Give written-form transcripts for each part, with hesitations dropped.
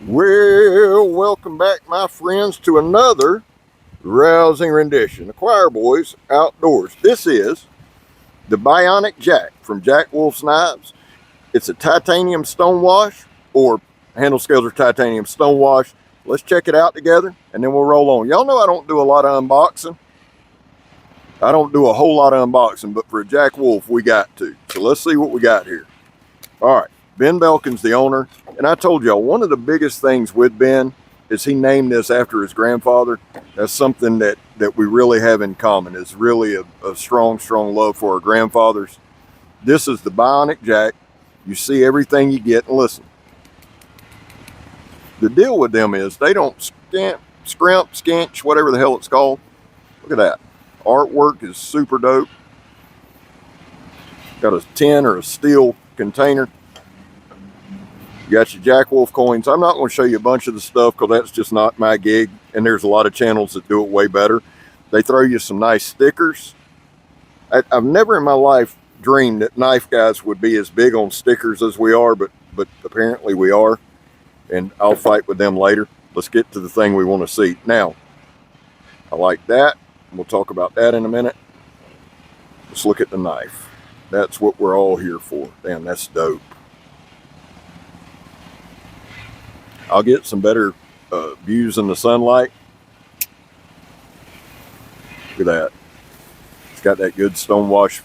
Well, welcome back, my friends, to another rousing rendition of Choir Boys Outdoors. This is the Bionic Jack from Jack Wolf's Knives. It's a titanium stonewash, or handle scales are titanium stonewash. Let's check it out together, and then we'll roll on. Y'all know I don't do a lot of unboxing. I don't do a whole lot of unboxing, but for a Jack Wolf, we got to. So let's see what we got here. All right, Ben Belkin's the owner. And I told y'all, one of the biggest things with Ben is he named this after his grandfather. That's something that we really have in common, is really a strong, strong love for our grandfathers. This is the Bionic Jack. You see everything you get, and listen. The deal with them is they don't scrimp, skinch, whatever the hell it's called. Look at that. Artwork is super dope. Got a tin or a steel container. You got your Jack Wolf coins. I'm not going to show you a bunch of the stuff because that's just not my gig. And there's a lot of channels that do it way better. They throw you some nice stickers. I've never in my life dreamed that knife guys would be as big on stickers as we are, but apparently we are. And I'll fight with them later. Let's get to the thing we want to see. Now, I like that. We'll talk about that in a minute. Let's look at the knife. That's what we're all here for. Damn, that's dope. I'll get some better views in the sunlight. Look at that. It's got that good stonewash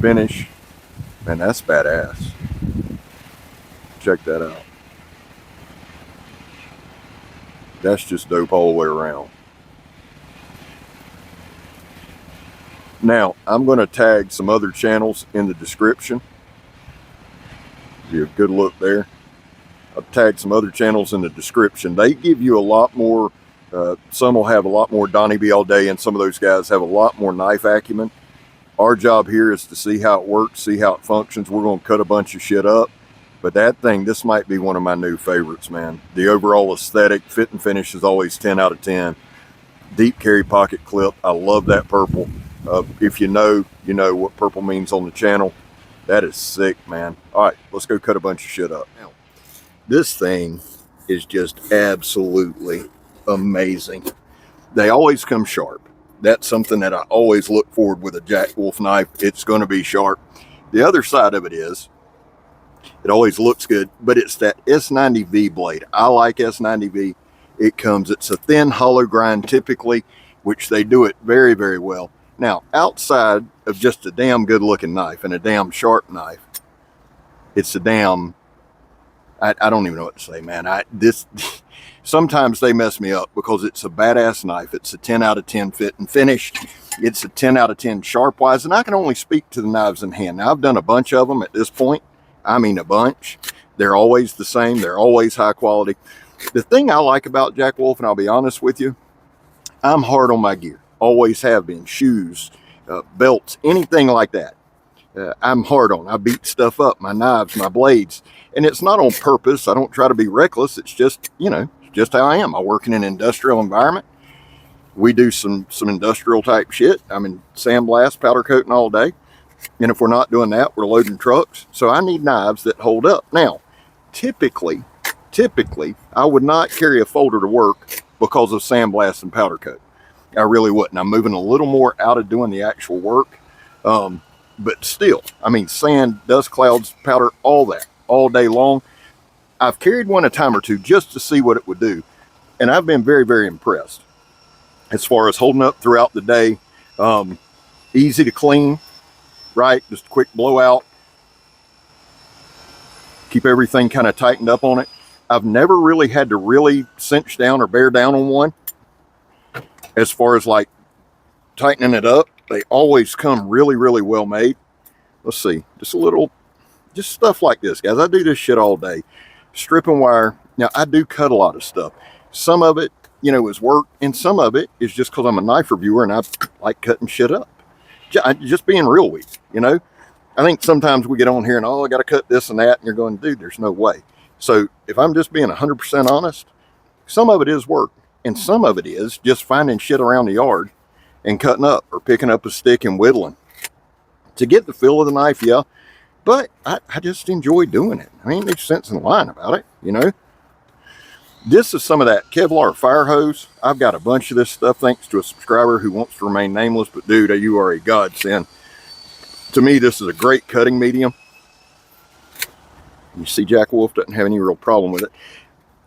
finish. Man, that's badass. Check that out. That's just dope all the way around. Now, I'm going to tag some other channels in the description. Give you a good look there. I've tagged some other channels in the description. They give you a lot more, some will have a lot more Donnie B all day, and some of those guys have a lot more knife acumen. Our job here is to see how it works, see how it functions. We're going to cut a bunch of shit up. But that thing, this might be one of my new favorites, man. The overall aesthetic, fit and finish is always 10 out of 10. Deep carry pocket clip. I love that purple. If you know what purple means on the channel. That is sick, man. All right, let's go cut a bunch of shit up. Now, this thing is just absolutely amazing. They always come sharp. That's something that I always look forward with a Jack Wolf knife. It's going to be sharp. The other side of it is, it always looks good, but it's that S90V blade. I like S90V. It's a thin hollow grind typically, which they do it very, very well. Now, outside of just a damn good looking knife and a damn sharp knife, it's a damn, I don't even know what to say, man. Sometimes they mess me up because it's a badass knife. It's a 10 out of 10 fit and finish. It's a 10 out of 10 sharp wise, and I can only speak to the knives in hand. Now, I've done a bunch of them at this point. I mean a bunch. They're always the same. They're always high quality. The thing I like about Jack Wolf, and I'll be honest with you, I'm hard on my gear. Always have been. Shoes, belts, anything like that. I'm hard on. I beat stuff up, my knives, my blades. And it's not on purpose. I don't try to be reckless. It's just, just how I am. I work in an industrial environment. We do some industrial type shit. I'm in sandblast, powder coating all day. And if we're not doing that, we're loading trucks. So I need knives that hold up. Now, typically, I would not carry a folder to work because of sandblast and powder coat. I really wouldn't. I'm moving a little more out of doing the actual work. But still, I mean, sand, dust clouds, powder, all that, all day long. I've carried one a time or two just to see what it would do. And I've been very, very impressed as far as holding up throughout the day. Easy to clean, right? Just a quick blowout. Keep everything kind of tightened up on it. I've never really had to really cinch down or bear down on one. As far as like tightening it up, they always come really, really well made. Let's see, just stuff like this, guys. I do this shit all day. Stripping wire. Now, I do cut a lot of stuff. Some of it, is work, and some of it is just because I'm a knife reviewer and I like cutting shit up. Just being real with you, I think sometimes we get on here and, I got to cut this and that, and you're going, dude, there's no way. So if I'm just being 100% honest, some of it is work, and some of it is just finding shit around the yard and cutting up or picking up a stick and whittling. To get the feel of the knife, yeah, but I just enjoy doing it. I mean, there's sense in lying about it, This is some of that Kevlar fire hose. I've got a bunch of this stuff thanks to a subscriber who wants to remain nameless, but dude, you are a godsend. To me, this is a great cutting medium. You see Jack Wolf doesn't have any real problem with it.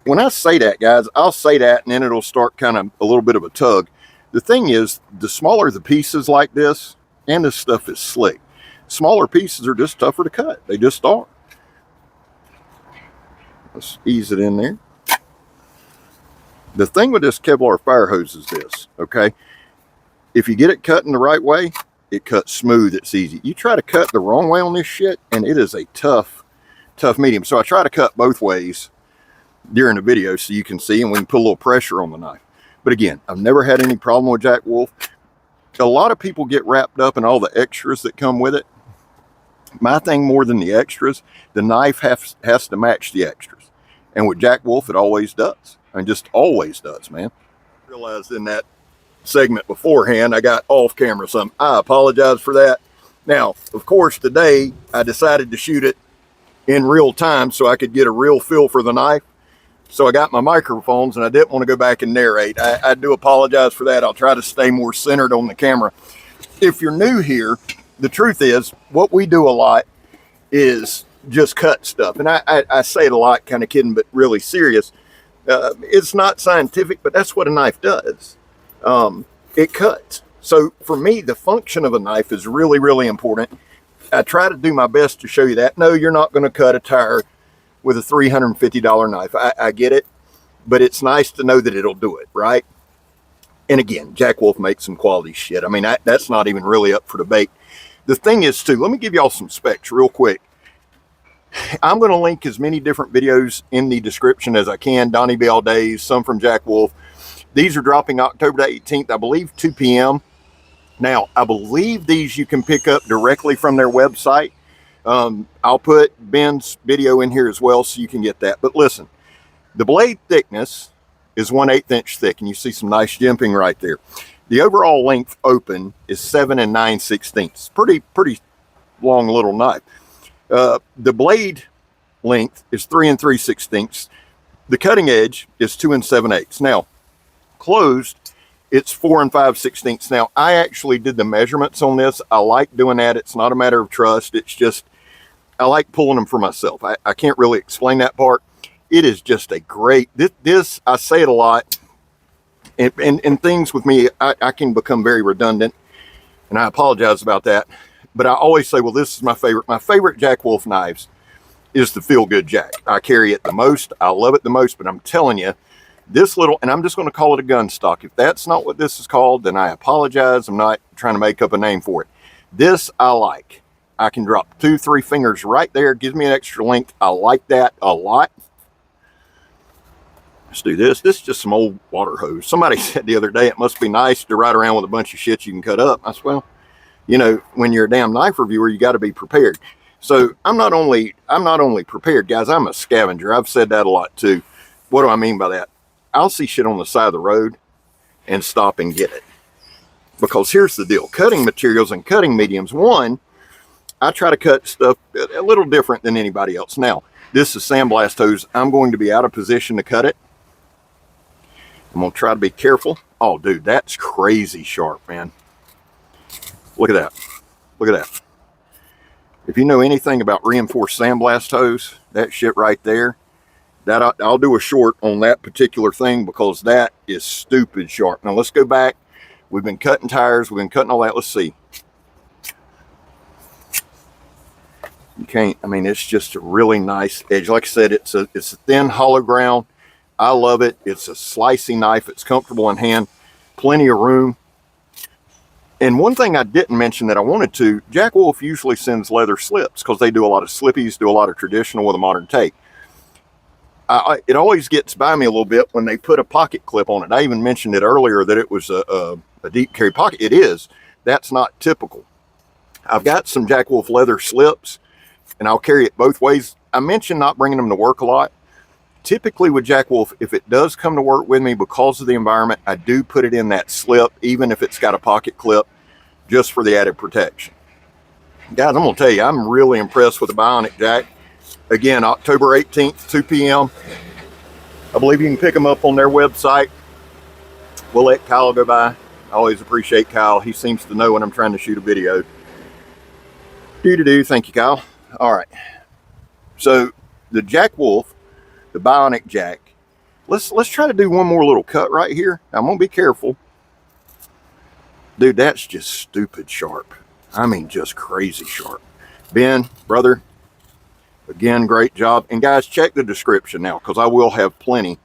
When I say that, guys, I'll say that and then it'll start kind of a little bit of a tug. The thing is, the smaller the pieces like this, and this stuff is slick, smaller pieces are just tougher to cut. They just are. Let's ease it in there. The thing with this Kevlar fire hose is this, okay? If you get it cut in the right way, it cuts smooth, it's easy. You try to cut the wrong way on this shit, and it is a tough medium. So I try to cut both ways during the video so you can see, and we can put a little pressure on the knife. But again, I've never had any problem with Jack Wolf. A lot of people get wrapped up in all the extras that come with it. My thing more than the extras, the knife has to match the extras. And with Jack Wolf, it always does. And just always does, man. I realized in that segment beforehand, I got off camera something. I apologize for that. Now, of course, today I decided to shoot it in real time so I could get a real feel for the knife. So I got my microphones and I didn't want to go back and narrate. I do apologize for that. I'll try to stay more centered on the camera. If you're new here, the truth is what we do a lot is just cut stuff. And I say it a lot, kind of kidding, but really serious. It's not scientific, but that's what a knife does. It cuts. So for me, the function of a knife is really, really important. I try to do my best to show you that. No, you're not going to cut a tire with a $350 knife. I get it, but it's nice to know that it'll do it, right? And again, Jack Wolf makes some quality shit. I mean, that's not even really up for debate. The thing is too, let me give y'all some specs real quick. I'm going to link as many different videos in the description as I can. Donnie be all days, some from Jack Wolf. These are dropping October the 18th, I believe 2 p.m. Now, I believe these you can pick up directly from their website. I'll put Ben's video in here as well so you can get that. But listen, the blade thickness is 1/8 inch thick, and you see some nice jimping right there. The overall length open is 7 9/16. Pretty long little knife. The blade length is 3 3/16. The cutting edge is 2 7/8. Now, closed, it's 4 5/16. Now, I actually did the measurements on this. I like doing that. It's not a matter of trust. It's just, I like pulling them for myself. I can't really explain that part. It is just a great, this I say it a lot, and things with me, I can become very redundant, and I apologize about that. But I always say, well, this is my favorite. My favorite Jack Wolf knives is the Feel Good Jack. I carry it the most. I love it the most. But I'm telling you, this little, and I'm just going to call it a gun stock. If that's not what this is called, then I apologize. I'm not trying to make up a name for it. This I like. I can drop 2-3 fingers right there. It gives me an extra length. I like that a lot. Let's do this. This is just some old water hose. Somebody said the other day, it must be nice to ride around with a bunch of shit you can cut up. I said, well, you know, when you're a damn knife reviewer, you got to be prepared. So I'm not only prepared, guys, I'm a scavenger. I've said that a lot too. What do I mean by that? I'll see shit on the side of the road and stop and get it. Because here's the deal. Cutting materials and cutting mediums. One, I try to cut stuff a little different than anybody else. Now, this is sandblast hose. I'm going to be out of position to cut it. I'm going to try to be careful. Oh, dude, that's crazy sharp, man. Look at that. Look at that. If you know anything about reinforced sandblast hose, that shit right there, that I'll do a short on that particular thing because that is stupid sharp. Now let's go back. We've been cutting tires. We've been cutting all that. Let's see. You can't, I mean, it's just a really nice edge. Like I said, it's a thin hollow ground. I love it. It's a slicing knife. It's comfortable in hand. Plenty of room. And one thing I didn't mention that I wanted to, Jack Wolf usually sends leather slips because they do a lot of slippies, do a lot of traditional with a modern take. It always gets by me a little bit when they put a pocket clip on it. I even mentioned it earlier that it was a deep carry pocket. It is. That's not typical. I've got some Jack Wolf leather slips, and I'll carry it both ways. I mentioned not bringing them to work a lot. Typically with Jack Wolf, if it does come to work with me because of the environment, I do put it in that slip, even if it's got a pocket clip, just for the added protection. Guys, I'm going to tell you, I'm really impressed with the Bionic Jack. Again, October 18th, 2 p.m. I believe you can pick them up on their website. We'll let Kyle go by. I always appreciate Kyle. He seems to know when I'm trying to shoot a video. Thank you, Kyle. All right. So the Jack Wolf, the Bionic Jack. Let's try to do one more little cut right here. I'm gonna be careful. Dude, that's just stupid sharp. I mean, just crazy sharp. Ben, brother, again, great job. And guys, check the description now, because I will have plenty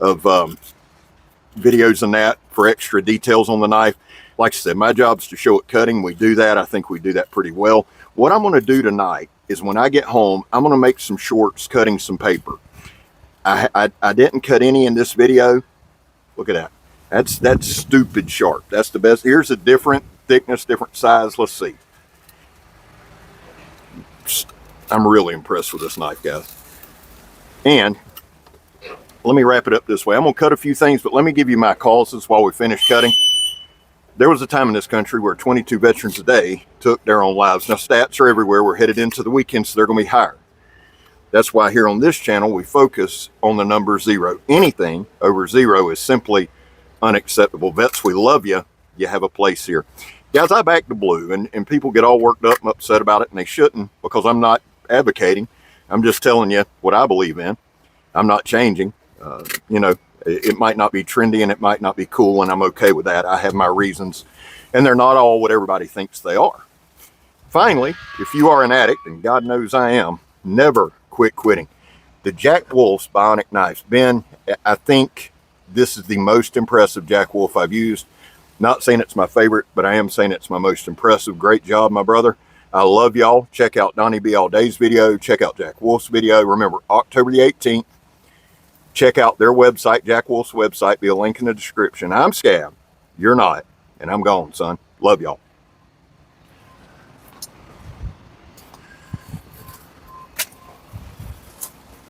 of videos and that for extra details on the knife. Like I said, my job is to show it cutting. We do that. I think we do that pretty well. What I'm going to do tonight is when I get home, I'm going to make some shorts cutting some paper. I didn't cut any in this video. Look at that. That's stupid sharp. That's the best. Here's a different thickness, different size. Let's see. I'm really impressed with this knife, guys. And let me wrap it up this way. I'm going to cut a few things, but let me give you my causes while we finish cutting. There was a time in this country where 22 veterans a day took their own lives. Now, stats are everywhere. We're headed into the weekend, so they're going to be higher. That's why here on this channel, we focus on the number 0. Anything over 0 is simply unacceptable. Vets, we love you. You have a place here. Guys, I back the blue, and people get all worked up and upset about it, and they shouldn't, because I'm not advocating. I'm just telling you what I believe in. I'm not changing. You know, it might not be trendy and it might not be cool, and I'm okay with that. I have my reasons, and they're not all what everybody thinks they are. Finally, if you are an addict, and God knows I am, never quit quitting. The Jack Wolf's Bionic knives. Ben, I think this is the most impressive Jack Wolf I've used. Not saying it's my favorite, but I am saying it's my most impressive. Great job, my brother. I love y'all. Check out Donnie B All Day's video. Check out Jack Wolf's video. Remember, October the 18th. Check out their website, Jack Wolf's website. Be a link in the description. I'm Scab. You're not. And I'm gone, son. Love y'all.